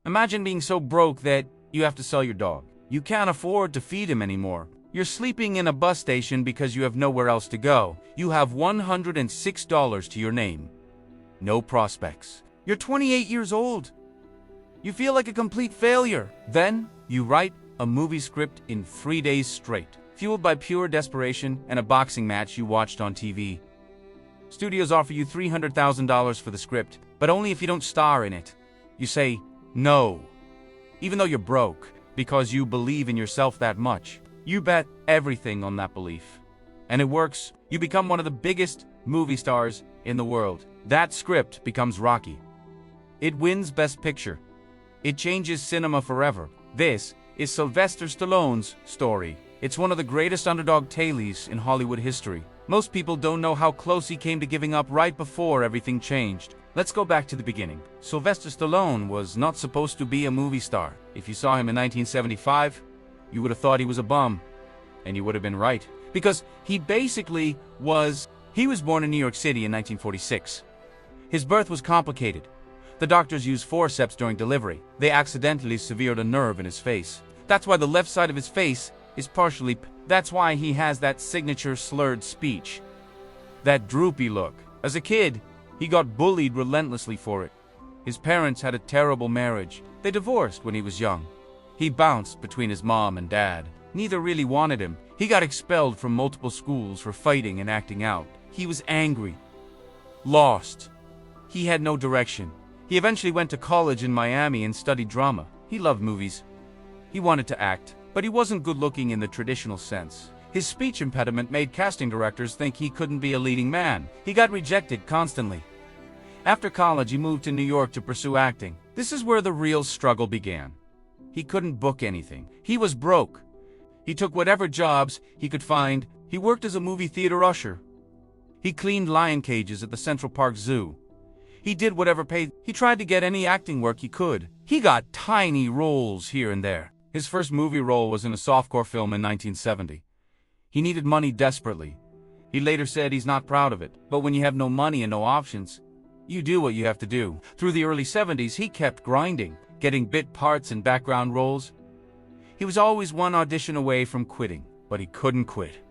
Imagine being so broke that you have to sell your dog. You can't afford to feed him anymore. You're sleeping in a bus station because you have nowhere else to go. You have $106 to your name. No prospects. You're 28 years old. You feel like a complete failure. Then, you write a movie script in 3 days straight, fueled by pure desperation and a boxing match you watched on TV. Studios offer you $300,000 for the script, but only if you don't star in it. You say no, even though you're broke, because you believe in yourself that much. You bet everything on that belief. And it works. You become one of the biggest movie stars in the world. That script becomes Rocky. It wins Best Picture. It changes cinema forever. This is Sylvester Stallone's story. It's one of the greatest underdog tales in Hollywood history. Most people don't know how close he came to giving up right before everything changed. Let's go back to the beginning. Sylvester Stallone was not supposed to be a movie star. If you saw him in 1975, you would have thought he was a bum. And you would have been right. Because he basically was... He was born in New York City in 1946. His birth was complicated. The doctors used forceps during delivery. They accidentally severed a nerve in his face. That's why the left side of his face is partially... That's why he has that signature slurred speech. That droopy look. As a kid, he got bullied relentlessly for it. His parents had a terrible marriage. They divorced when he was young. He bounced between his mom and dad. Neither really wanted him. He got expelled from multiple schools for fighting and acting out. He was angry. Lost. He had no direction. He eventually went to college in Miami and studied drama. He loved movies. He wanted to act, but he wasn't good looking in the traditional sense. His speech impediment made casting directors think he couldn't be a leading man. He got rejected constantly. After college, he moved to New York to pursue acting. This is where the real struggle began. He couldn't book anything. He was broke. He took whatever jobs he could find. He worked as a movie theater usher. He cleaned lion cages at the Central Park Zoo. He did whatever paid. He tried to get any acting work he could. He got tiny roles here and there. His first movie role was in a softcore film in 1970. He needed money desperately. He later said he's not proud of it. But when you have no money and no options, you do what you have to do. Through the early 70s, he kept grinding, getting bit parts and background roles. He was always one audition away from quitting, but he couldn't quit.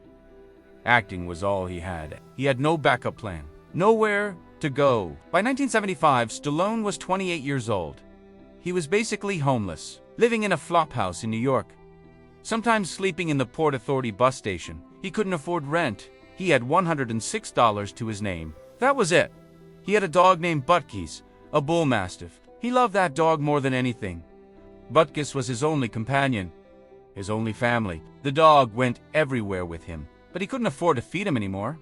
Acting was all he had. He had no backup plan, nowhere to go. By 1975, Stallone was 28 years old. He was basically homeless, living in a flophouse in New York, sometimes sleeping in the Port Authority bus station. He couldn't afford rent. He had $106 to his name. That was it. He had a dog named Butkus, a bull mastiff. He loved that dog more than anything. Butkus was his only companion, his only family. The dog went everywhere with him, but he couldn't afford to feed him anymore.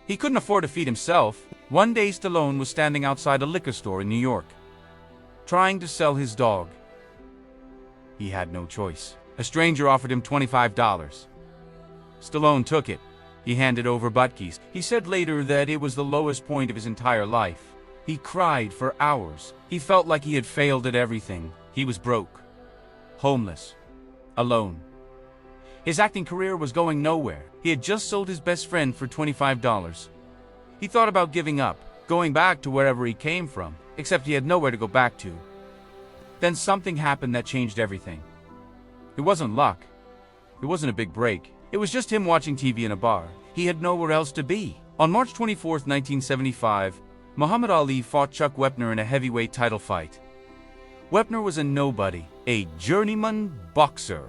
He couldn't afford to feed himself. One day, Stallone was standing outside a liquor store in New York, trying to sell his dog. He had no choice. A stranger offered him $25. Stallone took it. He handed over Butkus. He said later that it was the lowest point of his entire life. He cried for hours. He felt like he had failed at everything. He was broke, homeless, alone. His acting career was going nowhere. He had just sold his best friend for $25. He thought about giving up, going back to wherever he came from, except he had nowhere to go back to. Then something happened that changed everything. It wasn't luck. It wasn't a big break. It was just him watching TV in a bar. He had nowhere else to be. On March 24, 1975, Muhammad Ali fought Chuck Wepner in a heavyweight title fight. Wepner was a nobody, a journeyman boxer.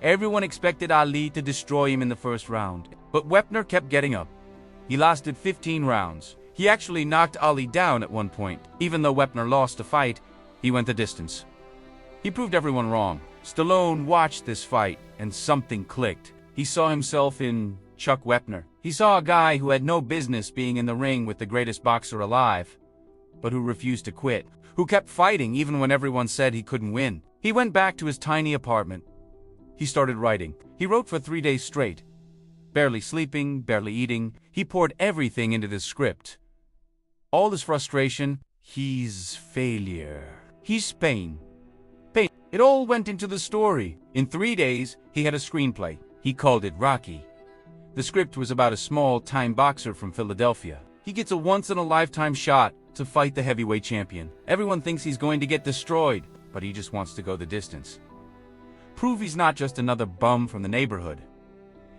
Everyone expected Ali to destroy him in the first round, but Wepner kept getting up. He lasted 15 rounds. He actually knocked Ali down at one point. Even though Wepner lost the fight, he went the distance. He proved everyone wrong. Stallone watched this fight, and something clicked. He saw himself in Chuck Wepner. He saw a guy who had no business being in the ring with the greatest boxer alive, but who refused to quit, who kept fighting even when everyone said he couldn't win. He went back to his tiny apartment. He started writing. He wrote for 3 days straight. Barely sleeping, barely eating. He poured everything into this script. All his frustration, his failure, his pain. It all went into the story. In 3 days, he had a screenplay. He called it Rocky. The script was about a small-time boxer from Philadelphia. He gets a once-in-a-lifetime shot to fight the heavyweight champion. Everyone thinks he's going to get destroyed, but he just wants to go the distance. Prove he's not just another bum from the neighborhood.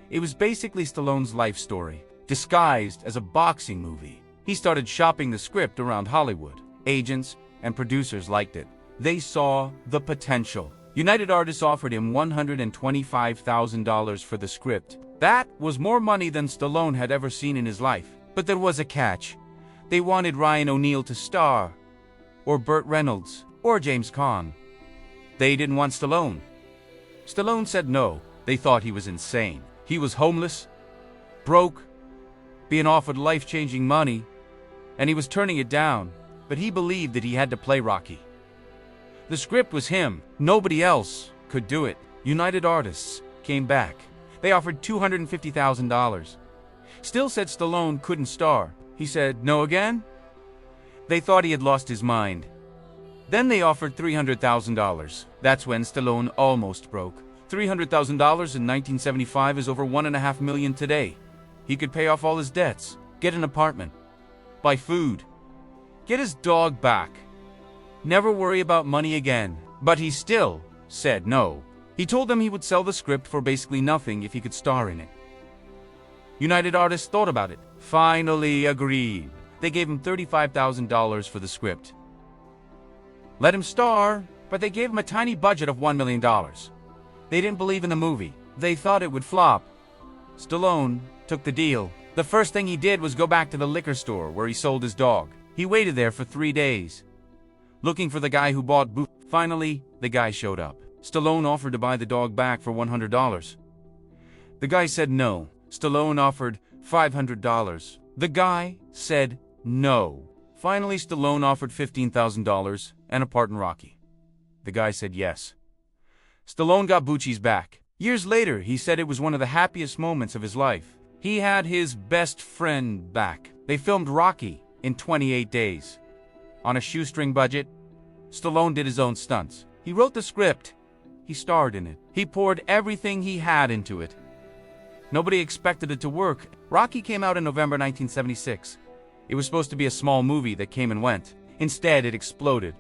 It was basically Stallone's life story, disguised as a boxing movie. He started shopping the script around Hollywood. Agents and producers liked it. They saw the potential. United Artists offered him $125,000 for the script. That was more money than Stallone had ever seen in his life. But there was a catch. They wanted Ryan O'Neal to star, or Burt Reynolds, or James Caan. They didn't want Stallone. Stallone said no. They thought he was insane. He was homeless, broke, being offered life-changing money, and he was turning it down, but he believed that he had to play Rocky. The script was him. Nobody else could do it. United Artists came back. They offered $250,000. Still said Stallone couldn't star. He said, no again? They thought he had lost his mind. Then they offered $300,000. That's when Stallone almost broke. $300,000 in 1975 is over $1.5 million today. He could pay off all his debts, get an apartment, buy food, get his dog back, never worry about money again. But he still said no. He told them he would sell the script for basically nothing if he could star in it. United Artists thought about it, finally agreed. They gave him $35,000 for the script. Let him star, but they gave him a tiny budget of $1 million. They didn't believe in the movie. They thought it would flop. Stallone took the deal. The first thing he did was go back to the liquor store where he sold his dog. He waited there for 3 days, looking for the guy who bought Butkus. Finally, the guy showed up. Stallone offered to buy the dog back for $100. The guy said no. Stallone offered $500. The guy said no. Finally, Stallone offered $15,000 and a part in Rocky. The guy said yes. Stallone got Butkus back. Years later, he said it was one of the happiest moments of his life. He had his best friend back. They filmed Rocky in 28 days. On a shoestring budget, Stallone did his own stunts. He wrote the script. He starred in it. He poured everything he had into it. Nobody expected it to work. Rocky came out in November 1976. It was supposed to be a small movie that came and went. Instead, it exploded.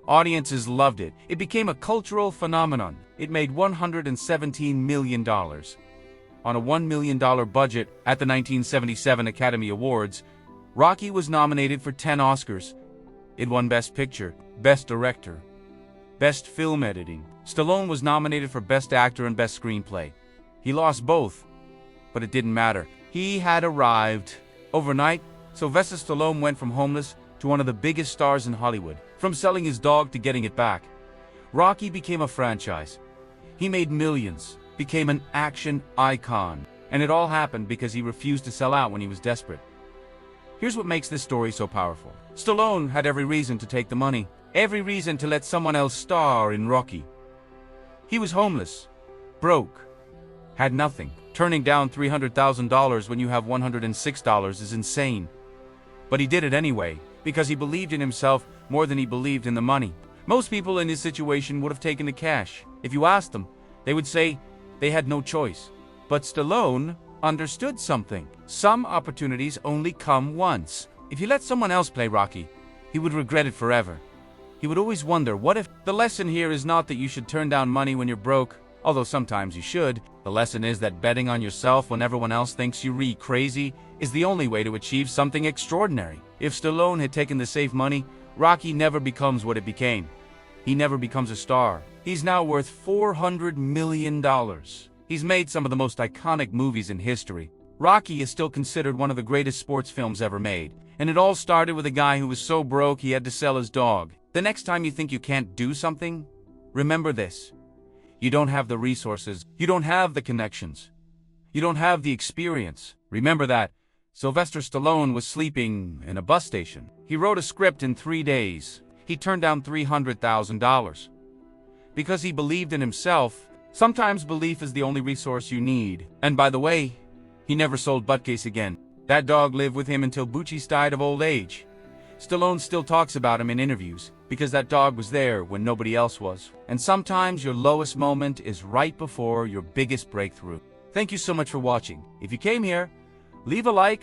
Audiences loved it. It became a cultural phenomenon. It made $117 million. On a $1 million budget at the 1977 Academy Awards, Rocky was nominated for 10 Oscars. It won Best Picture, Best Director, Best Film Editing. Stallone was nominated for Best Actor and Best Screenplay. He lost both, but it didn't matter. He had arrived. Overnight, Sylvester Stallone went from homeless to one of the biggest stars in Hollywood, from selling his dog to getting it back. Rocky became a franchise. He made millions, became an action icon, and it all happened because he refused to sell out when he was desperate. Here's what makes this story so powerful. Stallone had every reason to take the money, every reason to let someone else star in Rocky. He was homeless, broke, had nothing. Turning down $300,000 when you have $106 is insane. But he did it anyway, because he believed in himself more than he believed in the money. Most people in his situation would have taken the cash. If you asked them, they would say they had no choice. But Stallone understood something. Some opportunities only come once. If you let someone else play Rocky, he would regret it forever. He would always wonder, what if? The lesson here is not that you should turn down money when you're broke, although sometimes you should. The lesson is that betting on yourself when everyone else thinks you're crazy is the only way to achieve something extraordinary. If Stallone had taken the safe money, Rocky never becomes what it became. He never becomes a star. He's now worth $400 million. He's made some of the most iconic movies in history. Rocky is still considered one of the greatest sports films ever made. And it all started with a guy who was so broke he had to sell his dog. The next time you think you can't do something, remember this. You don't have the resources. You don't have the connections. You don't have the experience. Remember that. Sylvester Stallone was sleeping in a bus station. He wrote a script in 3 days. He turned down $300,000. Because he believed in himself. Sometimes belief is the only resource you need. And by the way, he never sold Butkus again. That dog lived with him until Butkus died of old age. Stallone still talks about him in interviews, because that dog was there when nobody else was. And sometimes your lowest moment is right before your biggest breakthrough. Thank you so much for watching. If you came here, leave a like,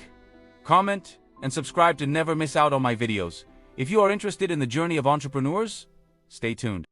comment, and subscribe to never miss out on my videos. If you are interested in the journey of entrepreneurs, Stay tuned.